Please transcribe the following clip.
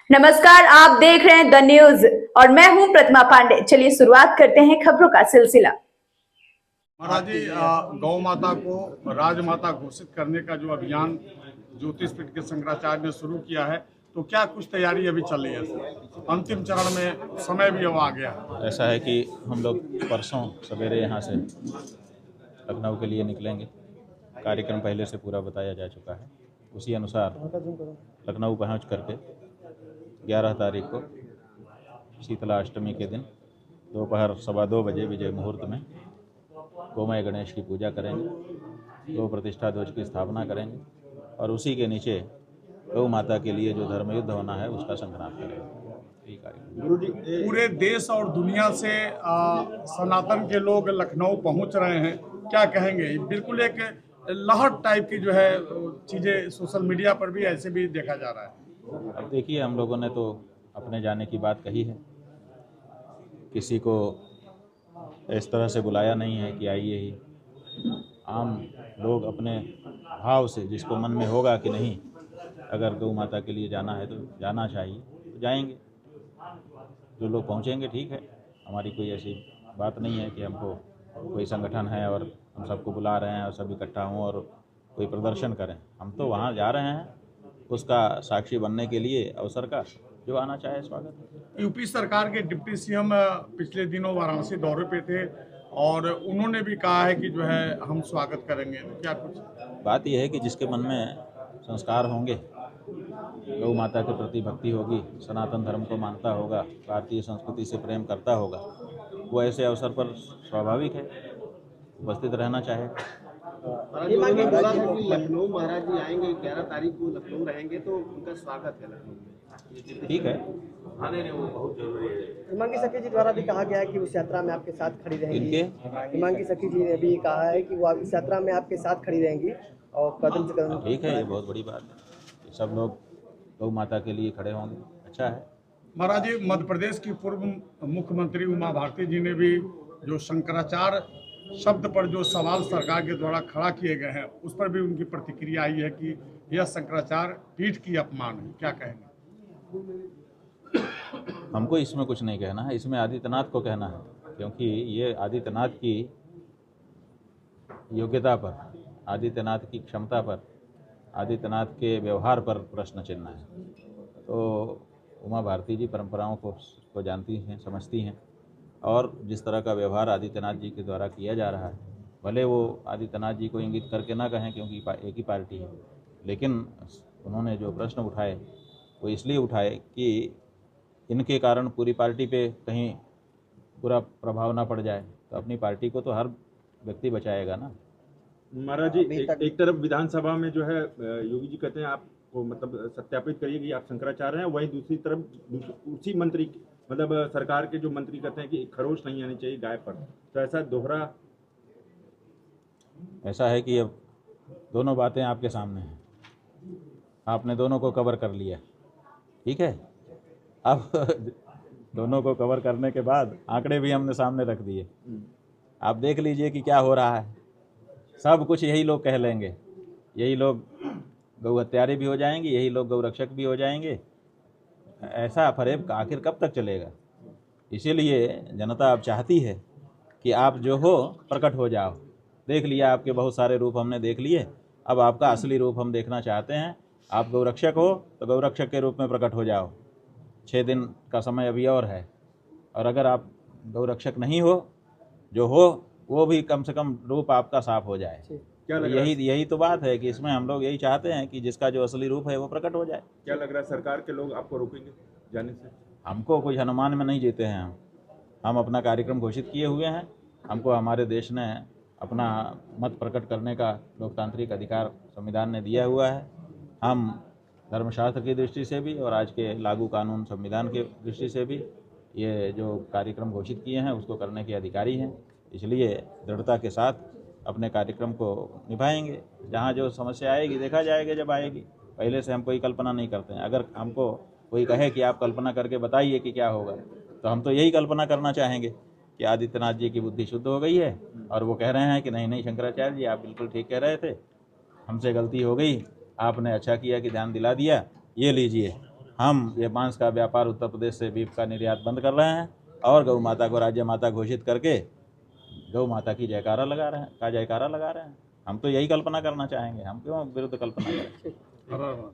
नमस्कार, आप देख रहे हैं द न्यूज और मैं हूं प्रतिमा पांडे। चलिए शुरुआत करते हैं खबरों का सिलसिला। महाराज जी, गौ माता को राजमाता घोषित करने का जो अभियान ज्योतिष पीठ के शंकराचार्य ने शुरू किया है, तो क्या कुछ तैयारी अभी चल रही है? अंतिम चरण में समय भी अब आ गया है। ऐसा है कि हम लोग परसों सवेरे यहाँ से लखनऊ के लिए निकलेंगे। कार्यक्रम पहले से पूरा बताया जा चुका है। उसी अनुसार लखनऊ पहुँच करके 11 तारीख को शीतला अष्टमी के दिन दोपहर 2:15 बजे विजय मुहूर्त में गोमय गणेश की पूजा करेंगे, गौ प्रतिष्ठा ध्वज की स्थापना करेंगे और उसी के नीचे गौ माता के लिए जो धर्मयुद्ध होना है उसका संक्रांत करेंगे। गुरु जी, पूरे देश और दुनिया से सनातन के लोग लखनऊ पहुंच रहे हैं, क्या कहेंगे? बिल्कुल एक लहर टाइप की जो है चीज़ें सोशल मीडिया पर भी ऐसे भी देखा जा रहा है। अब देखिए, हम लोगों ने तो अपने जाने की बात कही है, किसी को इस तरह से बुलाया नहीं है कि आइए ही। आम लोग अपने भाव से जिसको मन में होगा कि नहीं, अगर गौ माता के लिए जाना है तो जाना चाहिए, तो जाएंगे। जो लोग पहुंचेंगे ठीक है, हमारी कोई ऐसी बात नहीं है कि हमको कोई संगठन है और हम सबको बुला रहे हैं और सब इकट्ठा हों और कोई प्रदर्शन करें। हम तो वहाँ जा रहे हैं उसका साक्षी बनने के लिए अवसर का, जो आना चाहे स्वागत। यूपी सरकार के डिप्टी सीएम पिछले दिनों वाराणसी दौरे पे थे और उन्होंने भी कहा है कि जो है हम स्वागत करेंगे। तो क्या कुछ बात यह है कि जिसके मन में संस्कार होंगे, गौ माता के प्रति भक्ति होगी, सनातन धर्म को मानता होगा, भारतीय संस्कृति से प्रेम करता होगा, वो ऐसे अवसर पर स्वाभाविक है उपस्थित रहना चाहे। लखनऊ महाराज जी आएंगे, 11 तारीख को लखनऊ रहेंगे, तो उनका स्वागत है लखनऊ में। ठीक है, वो बहुत जरूरी है। हिमांगी सखी जी द्वारा भी कहा गया है कि उस यात्रा में आपके साथ खड़ी रहेंगी। हिमांगी सखी जी ने भी कहा है कि वो इस यात्रा में आपके साथ खड़ी रहेंगी और कदम से कदम। ठीक है, ये बहुत बड़ी बात है। सब लोग गौ माता के लिए खड़े होंगे, अच्छा है। महाराज जी, मध्य प्रदेश की पूर्व मुख्यमंत्री उमा भारती जी ने भी जो शंकराचार्य शब्द पर जो सवाल सरकार के द्वारा खड़ा किए गए हैं, उस पर भी उनकी प्रतिक्रिया आई है कि यह शंकराचार्य पीठ की अपमान है। क्या कहेंगे? हमको इसमें कुछ नहीं कहना है, इसमें आदित्यनाथ को कहना है, क्योंकि ये आदित्यनाथ की योग्यता पर, आदित्यनाथ की क्षमता पर, आदित्यनाथ के व्यवहार पर प्रश्न चिन्ह है। तो उमा भारती जी परंपराओं को जानती हैं, समझती हैं, और जिस तरह का व्यवहार आदित्यनाथ जी के द्वारा किया जा रहा है, भले वो आदित्यनाथ जी को इंगित करके ना कहें क्योंकि एक ही पार्टी है, लेकिन उन्होंने जो प्रश्न उठाए वो इसलिए उठाए कि इनके कारण पूरी पार्टी पे कहीं बुरा प्रभाव ना पड़ जाए। तो अपनी पार्टी को तो हर व्यक्ति बचाएगा ना। महाराज जी, एक तरफ विधानसभा में जो है योगी जी कहते हैं आपको मतलब सत्यापित करिए कि आप शंकराचार्य हैं, वहीं दूसरी तरफ उसी मंत्री मतलब सरकार के जो मंत्री कहते हैं कि खरोच नहीं आनी चाहिए गाय पर। तो ऐसा दोहरा ऐसा है कि अब दोनों बातें आपके सामने हैं, आपने दोनों को कवर कर लिया, ठीक है। अब दोनों को कवर करने के बाद आंकड़े भी हमने सामने रख दिए। आप देख लीजिए कि क्या हो रहा है। सब कुछ यही लोग कह लेंगे, यही लोग गौ हत्यारे भी हो जाएंगे, यही लोग गौ रक्षक भी हो जाएंगे। ऐसा फरेब आखिर कब तक चलेगा? इसीलिए जनता अब चाहती है कि आप जो हो प्रकट हो जाओ। देख लिया, आपके बहुत सारे रूप हमने देख लिए, अब आपका असली रूप हम देखना चाहते हैं। आप गौ रक्षक हो तो गौ रक्षक के रूप में प्रकट हो जाओ। 6 दिन का समय अभी और है, और अगर आप गौ रक्षक नहीं हो, जो हो वो भी कम से कम रूप आपका साफ हो जाए। क्या लग यही तो बात है कि इसमें हम लोग यही चाहते हैं कि जिसका जो असली रूप है वो प्रकट हो जाए। क्या लग रहा है सरकार के लोग आपको रोकेंगे जाने से? हमको कुछ अनुमान में नहीं जीते हैं। हम अपना कार्यक्रम घोषित किए हुए हैं। हमको हमारे देश ने अपना मत प्रकट करने का लोकतांत्रिक अधिकार संविधान ने दिया हुआ है। हम धर्मशास्त्र की दृष्टि से भी और आज के लागू कानून संविधान के दृष्टि से भी ये जो कार्यक्रम घोषित किए हैं उसको करने के अधिकारी हैं। इसलिए दृढ़ता के साथ अपने कार्यक्रम को निभाएंगे। जहाँ जो समस्या आएगी देखा जाएगा जब आएगी। पहले से हम कोई कल्पना नहीं करते हैं। अगर हमको कोई कहे कि आप कल्पना करके बताइए कि क्या होगा, तो हम तो यही कल्पना करना चाहेंगे कि आदित्यनाथ जी की बुद्धि शुद्ध हो गई है और वो कह रहे हैं कि नहीं शंकराचार्य जी आप बिल्कुल ठीक कह रहे थे, हमसे गलती हो गई, आपने अच्छा किया कि ध्यान दिला दिया, ये लीजिए हम ये मांस का व्यापार उत्तर प्रदेश से बीफ का निर्यात बंद कर रहे हैं और गौ माता को राज्य माता घोषित करके गौ माता की जयकारा लगा रहे हैं हम तो यही कल्पना करना चाहेंगे, हम क्यों विरुद्ध कल्पना करें। हर हर महादेव।